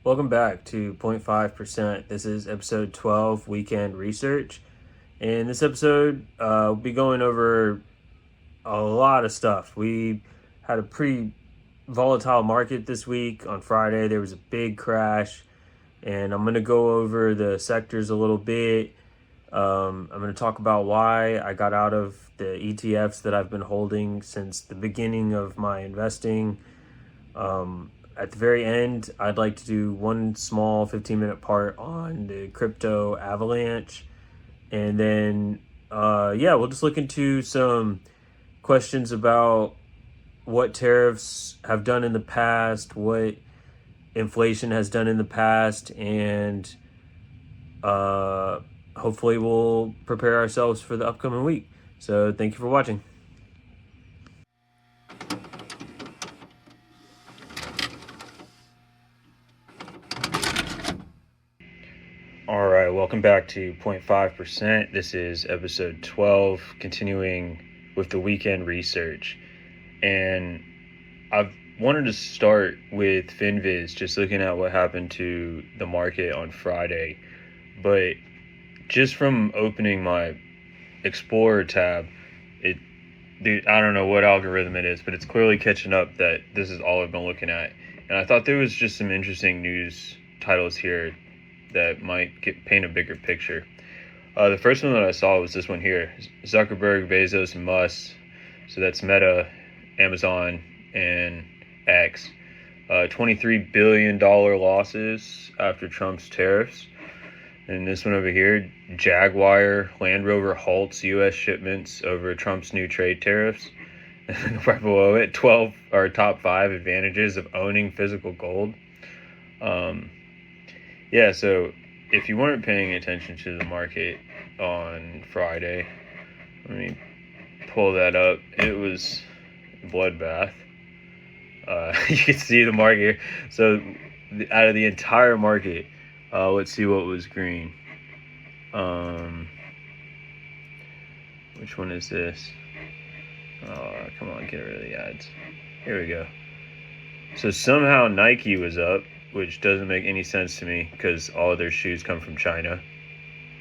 Welcome back to 0.5%. This is episode 12, Weekend Research. In this episode, we'll be going over a lot of stuff. We had a pretty volatile market this week. On Friday, there was a big crash, and I'm going to go over the sectors a little bit. I'm going to talk about why I got out of the ETFs that I've been holding since the beginning of my investing. At the very end, I'd like to do one small 15-minute part on the crypto avalanche. And then, we'll just look into some questions about what tariffs have done in the past, what inflation has done in the past, and hopefully we'll prepare ourselves for the upcoming week. So thank you for watching. All right, welcome back to 0.5%. This is episode 12, continuing with the weekend research. And I've wanted to start with FinViz, just looking at what happened to the market on Friday. But just from opening my Explorer tab, I don't know what algorithm it is, but it's clearly catching up that this is all I've been looking at. And I thought there was just some interesting news titles here that might paint a bigger picture. The first one that I saw was this one here: Zuckerberg, Bezos, and Musk. So that's Meta, Amazon, and X. $23 billion losses after Trump's tariffs. And this one over here, Jaguar Land Rover halts U.S. shipments over Trump's new trade tariffs. Right below it, 12 or top 5 advantages of owning physical gold. So if you weren't paying attention to the market on Friday, let me pull that up. It was a bloodbath. You can see the market. So out of the entire market, let's see what was green. Which one is this? Oh, come on, get rid of the ads. Here we go. So somehow Nike was up, which doesn't make any sense to me because all of their shoes come from China.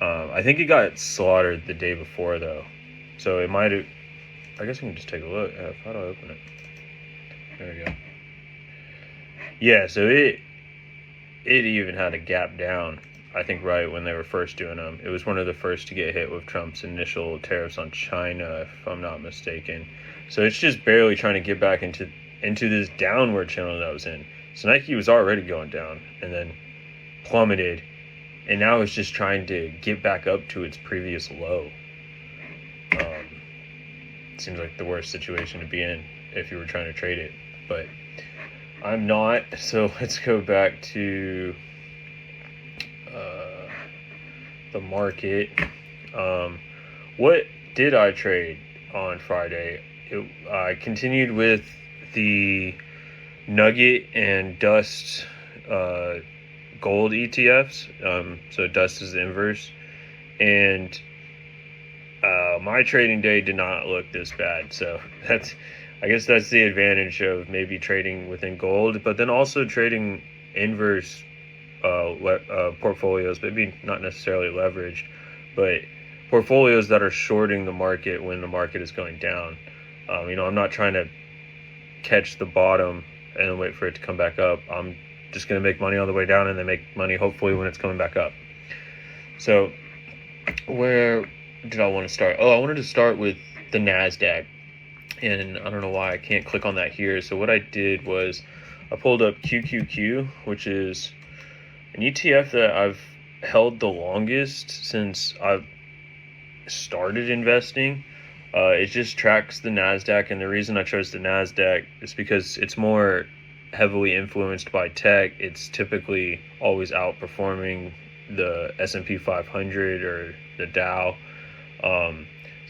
I think it got slaughtered the day before, though. So it might have... I guess we can just take a look. How do I open it? There we go. Yeah, so it even had a gap down, I think, right when they were first doing them. It was one of the first to get hit with Trump's initial tariffs on China, if I'm not mistaken. So it's just barely trying to get back into this downward channel that I was in. So Nike was already going down and then plummeted, and now it's just trying to get back up to its previous low. Seems like the worst situation to be in if you were trying to trade it, but I'm not. So let's go back to the market. What did I trade on Friday? I continued with the Nugget and Dust gold ETFs. So Dust is the inverse, and my trading day did not look this bad. So I guess that's the advantage of maybe trading within gold, but then also trading inverse portfolios, maybe not necessarily leveraged, but portfolios that are shorting the market when the market is going down. I'm not trying to catch the bottom and wait for it to come back up. I'm just going to make money on the way down and then make money hopefully when it's coming back up. So where did I want to start? I wanted to start with the NASDAQ, and I don't know why I can't click on that here. So what I did was I pulled up QQQ, which is an ETF that I've held the longest since I've started investing. It just tracks the NASDAQ, and the reason I chose the NASDAQ is because it's more heavily influenced by tech. It's typically always outperforming the S&P 500 or the Dow.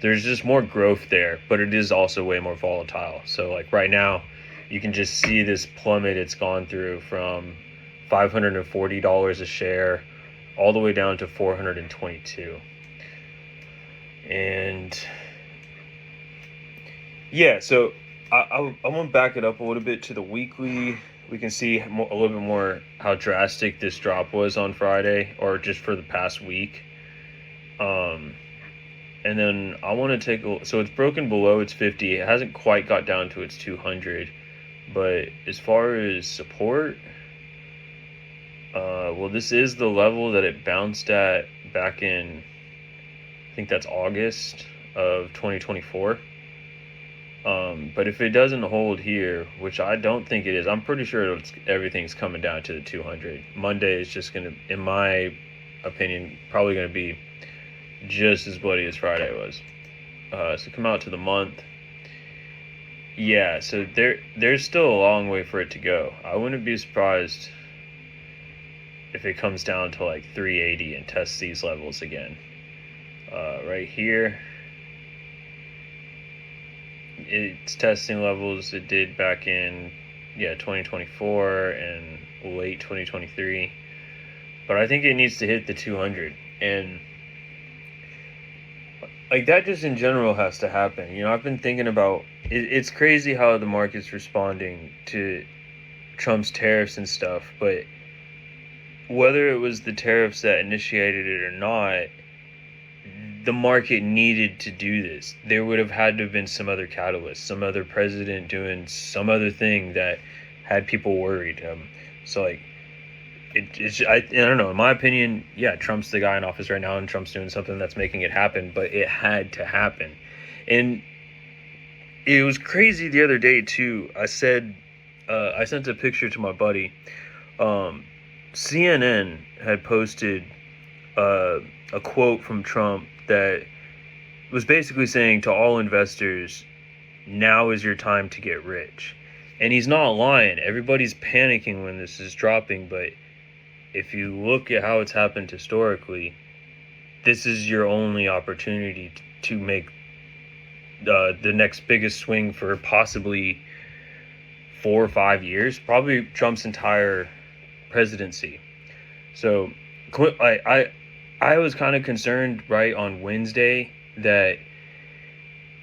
There's just more growth there, but it is also way more volatile. So like right now, you can just see this plummet it's gone through from $540 a share all the way down to $422. And yeah, so I want to back it up a little bit to the weekly we can see a little bit more how drastic this drop was on Friday, or just for the past week. And then I want to take so it's broken below its 50. It hasn't quite got down to its 200, but as far as support, well, this is the level that it bounced at back in, I think that's August of 2024. But if it doesn't hold here, which I don't think it is, I'm pretty sure everything's coming down to the 200. Monday is just going to, in my opinion, probably going to be just as bloody as Friday was. So come out to the month. Yeah, so there's still a long way for it to go. I wouldn't be surprised if it comes down to like 380 and tests these levels again. Right here, it's testing levels it did back in 2024 and late 2023, but I think it needs to hit the 200, and like that just in general has to happen. I've been thinking about it's crazy how the market's responding to Trump's tariffs and stuff, but whether it was the tariffs that initiated it or not, the market needed to do this. There would have had to have been some other catalyst, some other president doing some other thing that had people worried. So like, I don't know. In my opinion, Trump's the guy in office right now, and Trump's doing something that's making it happen. But it had to happen, and it was crazy the other day too. I said, I sent a picture to my buddy. CNN had posted a quote from Trump that was basically saying to all investors, now is your time to get rich. And he's not lying. Everybody's panicking when this is dropping, but if you look at how it's happened historically, this is your only opportunity to make the next biggest swing for possibly 4 or 5 years, probably Trump's entire presidency. So I was kind of concerned right on Wednesday that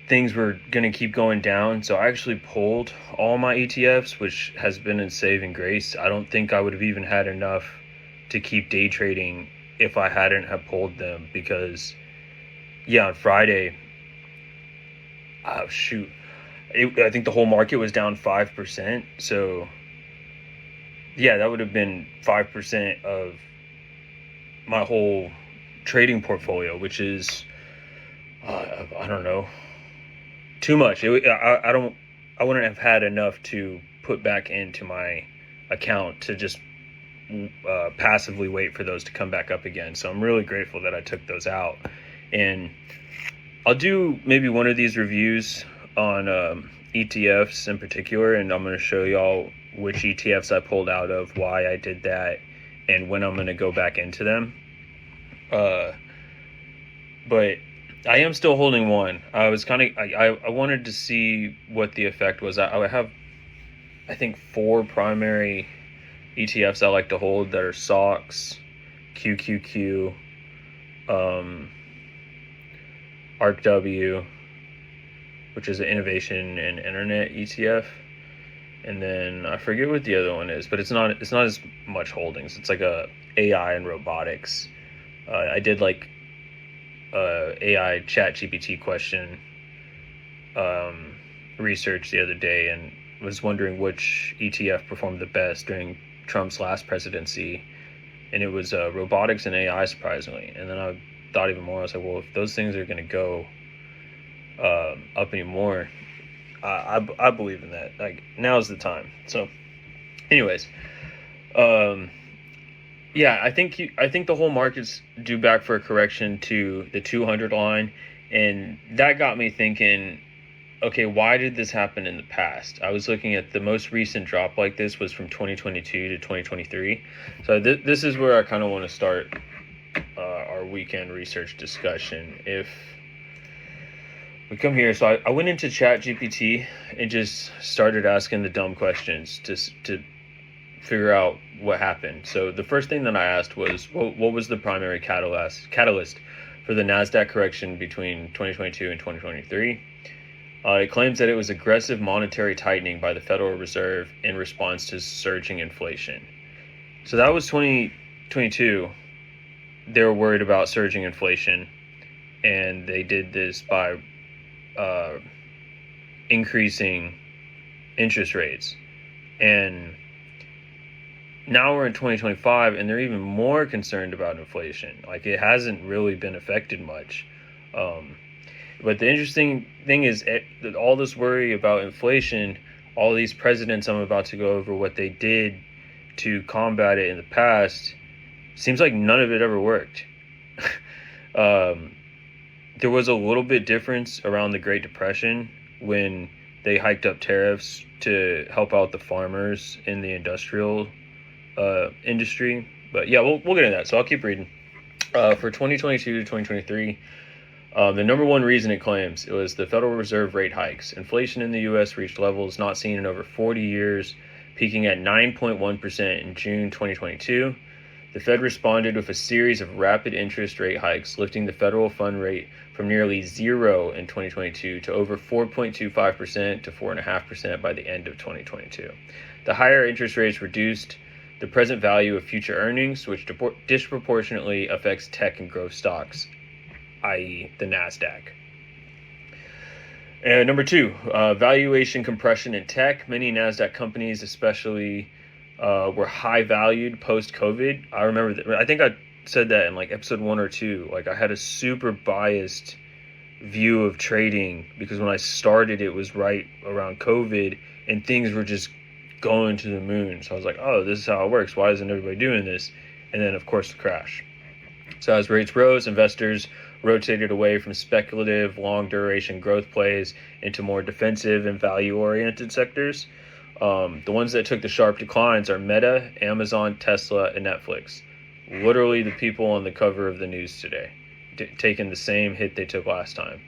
things were going to keep going down. So I actually pulled all my ETFs, which has been a saving grace. I don't think I would have even had enough to keep day trading if I hadn't have pulled them, because on Friday, I think the whole market was down 5%. So that would have been 5% of my whole trading portfolio, which is I don't know, too much. I wouldn't have had enough to put back into my account to just passively wait for those to come back up again. So I'm really grateful that I took those out, and I'll do maybe one of these reviews on ETFs in particular, and I'm going to show y'all which ETFs I pulled out of, why I did that, and when I'm going to go back into them. But I am still holding one. I was I wanted to see what the effect was. I have, I think, 4 primary ETFs I like to hold that are SOX, QQQ, ARKW, which is an innovation and internet ETF, and then I forget what the other one is, but it's not as much holdings. It's like a AI and robotics. I did like AI chat GPT question research the other day, and was wondering which ETF performed the best during Trump's last presidency, and it was robotics and AI, surprisingly. And then I thought even more. I was like, well, if those things are going to go up anymore, I believe in that. Like, now's the time. So anyways, I think the whole market's due back for a correction to the 200 line, and that got me thinking, okay, why did this happen in the past? I was looking at the most recent drop like this was from 2022 to 2023. So this is where I kind of want to start our weekend research discussion. If we come here, so I went into Chat GPT and just started asking the dumb questions to figure out what happened. So the first thing that I asked was, what was the primary catalyst for the NASDAQ correction between 2022 and 2023? It claims that it was aggressive monetary tightening by the Federal Reserve in response to surging inflation. So that was 2022. They were worried about surging inflation, and they did this by increasing interest rates. And now we're in 2025, and they're even more concerned about inflation. Like, it hasn't really been affected much. But the interesting thing is that all this worry about inflation, all these presidents I'm about to go over what they did to combat it in the past, seems like none of it ever worked. There was a little bit difference around the Great Depression when they hiked up tariffs to help out the farmers in the industrial industry. But yeah, we'll get into that. So I'll keep reading. For 2022 to 2023, the number one reason it claims it was the Federal Reserve rate hikes. Inflation in the U.S. reached levels not seen in over 40 years, peaking at 9.1% in June 2022. The Fed responded with a series of rapid interest rate hikes, lifting the federal fund rate from nearly zero in 2022 to over 4.25% to 4.5% by the end of 2022. The higher interest rates reduced the present value of future earnings, which disproportionately affects tech and growth stocks, i.e. the NASDAQ. And number two, valuation compression in tech. Many NASDAQ companies, especially, were high valued post-COVID. I remember that. I think I said that in like episode 1 or 2. Like, I had a super biased view of trading because when I started, it was right around COVID and things were just going to the moon. So I was like, oh, this is how it works. Why isn't everybody doing this? And then, of course, the crash. So as rates rose, investors rotated away from speculative, long-duration growth plays into more defensive and value-oriented sectors. The ones that took the sharp declines are Meta, Amazon, Tesla, and Netflix. Literally the people on the cover of the news today, taking the same hit they took last time.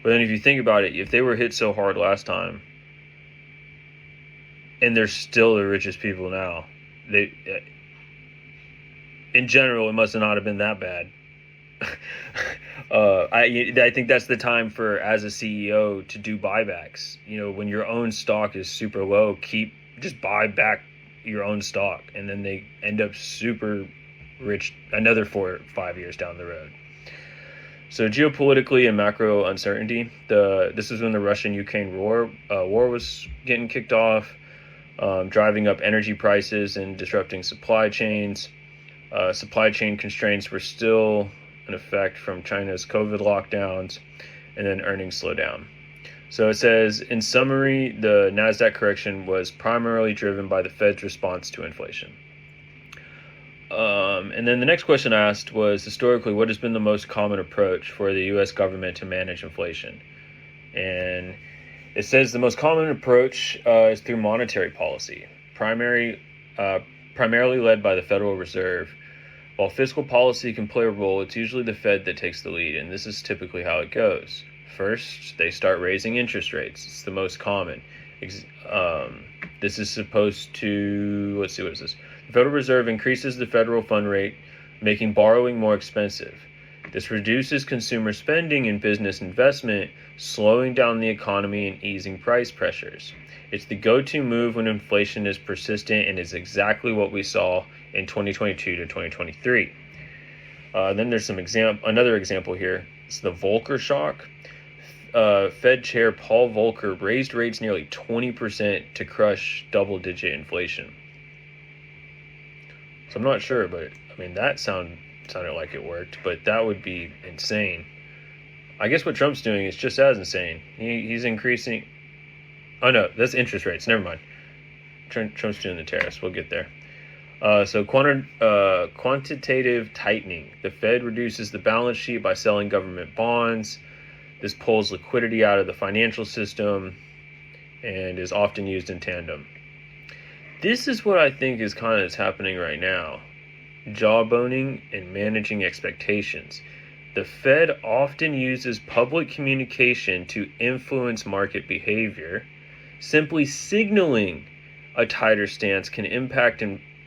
But then if you think about it, if they were hit so hard last time, and they're still the richest people now, in general, it must not have been that bad. I think that's the time for, as a CEO, to do buybacks. You know, when your own stock is super low, just buy back your own stock, and then they end up super rich another 4 or 5 years down the road. So geopolitically and macro uncertainty. This is when the Russian-Ukraine war was getting kicked off, driving up energy prices and disrupting supply chains. Supply chain constraints were still in effect from China's COVID lockdowns, and then earnings slow down. So it says, in summary, the NASDAQ correction was primarily driven by the Fed's response to inflation. And then the next question I asked was, historically, what has been the most common approach for the U.S. government to manage inflation? And it says the most common approach is through monetary policy, primarily led by the Federal Reserve. While fiscal policy can play a role, it's usually the Fed that takes the lead, and this is typically how it goes. First, they start raising interest rates. It's the most common. This is supposed to, let's see, what is this? The Federal Reserve increases the federal fund rate, making borrowing more expensive. This reduces consumer spending and business investment, slowing down the economy and easing price pressures. It's the go-to move when inflation is persistent and is exactly what we saw in 2022 to 2023. Then there's another example here. It's the Volcker shock. Fed Chair Paul Volcker raised rates nearly 20% to crush double-digit inflation. So I'm not sure, but I mean, that sounded like it worked, but that would be insane. I guess what Trump's doing is just as insane. He's increasing. Oh no, that's interest rates. Never mind. Trump's doing the tariffs. We'll get there. So quantitative tightening. The Fed reduces the balance sheet by selling government bonds. This pulls liquidity out of the financial system and is often used in tandem. This is what I think is kind of happening right now. Jawboning and managing expectations. The Fed often uses public communication to influence market behavior. Simply signaling a tighter stance can impact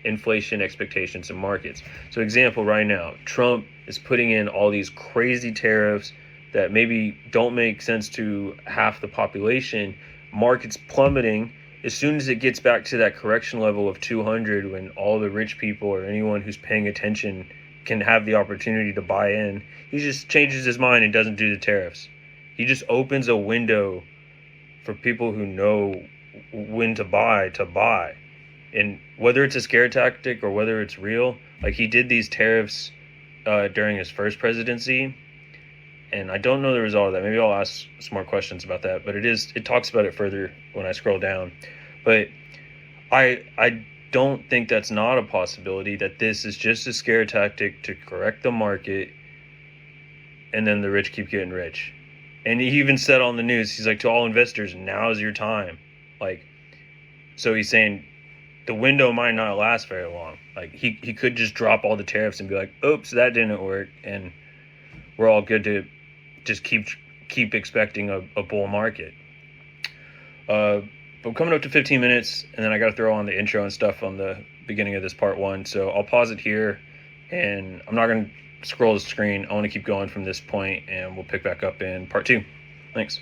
inflation expectations in markets. So example right now, Trump is putting in all these crazy tariffs, that maybe don't make sense to half the population. Markets plummeting. As soon as it gets back to that correction level of 200, when all the rich people or anyone who's paying attention can have the opportunity to buy in, he just changes his mind and doesn't do the tariffs. He just opens a window for people who know when to buy. And whether it's a scare tactic or whether it's real, like he did these tariffs during his first presidency, and I don't know the result of that. Maybe I'll ask some more questions about that, but it talks about it further when I scroll down. But I don't think that's not a possibility, that this is just a scare tactic to correct the market, and then the rich keep getting rich. And he even said on the news, he's like, to all investors, now's your time. Like, so he's saying the window might not last very long. Like he could just drop all the tariffs and be like, oops, that didn't work, and we're all good to just keep expecting a bull market. But we're coming up to 15 minutes, and then I got to throw on the intro and stuff on the beginning of this part one. So I'll pause it here, and I'm not going to scroll the screen. I want to keep going from this point, and we'll pick back up in part two. Thanks.